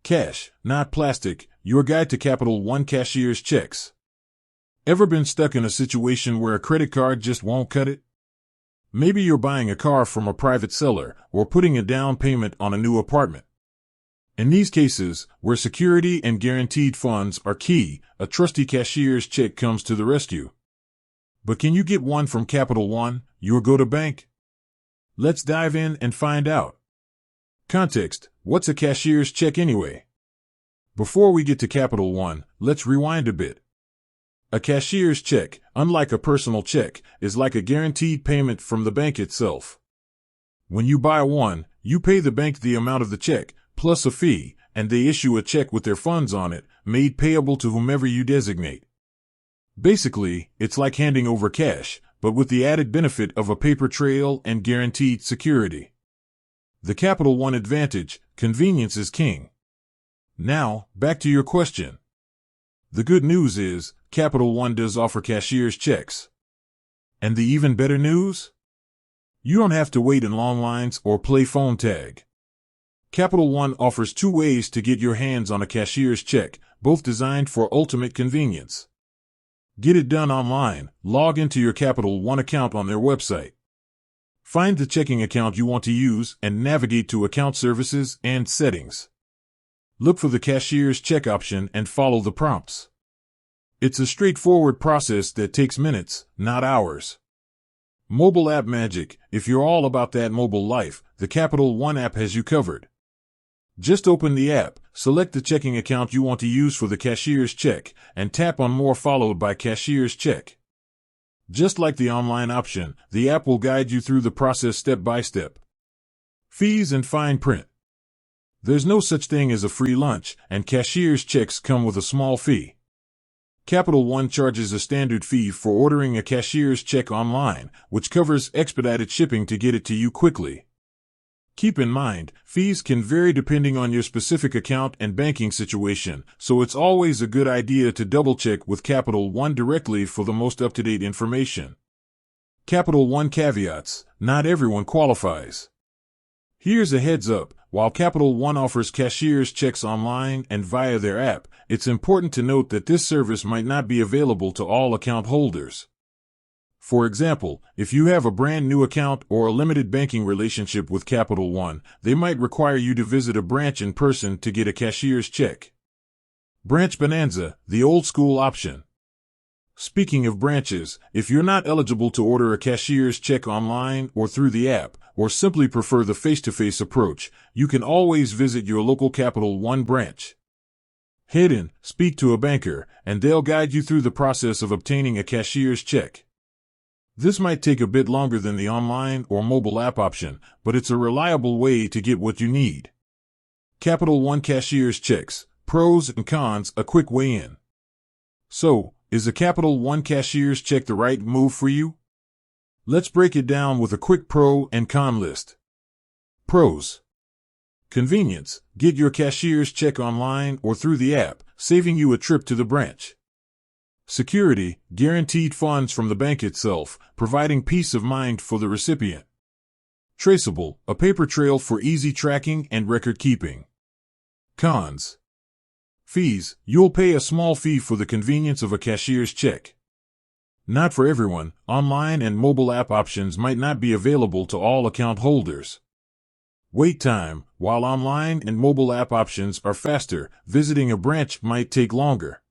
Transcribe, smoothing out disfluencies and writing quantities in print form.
Cash, not plastic, your guide to Capital One cashier's checks. Ever been stuck in a situation where a credit card just won't cut it? Maybe you're buying a car from a private seller or putting a down payment on a new apartment. In these cases, where security and guaranteed funds are key, a trusty cashier's check comes to the rescue. But can you get one from Capital One, your go-to bank? Let's dive in and find out. Context: what's a cashier's check anyway? Before we get to Capital One, let's rewind a bit. A cashier's check, unlike a personal check, is like a guaranteed payment from the bank itself. When you buy one, you pay the bank the amount of the check, plus a fee, and they issue a check with their funds on it, made payable to whomever you designate. Basically, it's like handing over cash, but with the added benefit of a paper trail and guaranteed security. The Capital One advantage: convenience is king. Now, back to your question. The good news is, Capital One does offer cashier's checks. And the even better news? You don't have to wait in long lines or play phone tag. Capital One offers two ways to get your hands on a cashier's check, both designed for ultimate convenience. Get it done online. Log into your Capital One account on their website. Find the checking account you want to use and navigate to Account Services and Settings. Look for the cashier's check option and follow the prompts. It's a straightforward process that takes minutes, not hours. Mobile app magic: if you're all about that mobile life, the Capital One app has you covered. Just open the app, select the checking account you want to use for the cashier's check, and tap on More followed by Cashier's Check. Just like the online option, the app will guide you through the process step by step. Fees and fine print. There's no such thing as a free lunch, and cashier's checks come with a small fee. Capital One charges a standard fee for ordering a cashier's check online, which covers expedited shipping to get it to you quickly. Keep in mind, fees can vary depending on your specific account and banking situation, so it's always a good idea to double-check with Capital One directly for the most up-to-date information. Capital One caveats: not everyone qualifies. Here's a heads up: while Capital One offers cashier's checks online and via their app, it's important to note that this service might not be available to all account holders. For example, if you have a brand new account or a limited banking relationship with Capital One, they might require you to visit a branch in person to get a cashier's check. Branch Bonanza, the old school option. Speaking of branches, if you're not eligible to order a cashier's check online or through the app, or simply prefer the face-to-face approach, you can always visit your local Capital One branch. Head in, speak to a banker, and they'll guide you through the process of obtaining a cashier's check. This might take a bit longer than the online or mobile app option, but it's a reliable way to get what you need. Capital One cashier's checks, pros and cons, a quick weigh in. So, is a Capital One cashier's check the right move for you? Let's break it down with a quick pro and con list. Pros. Convenience: get your cashier's check online or through the app, saving you a trip to the branch. Security: guaranteed funds from the bank itself, providing peace of mind for the recipient. Traceable: a paper trail for easy tracking and record keeping. Cons. Fees: you'll pay a small fee for the convenience of a cashier's check. Not for everyone, online and mobile app options might not be available to all account holders. Wait time: while online and mobile app options are faster, visiting a branch might take longer.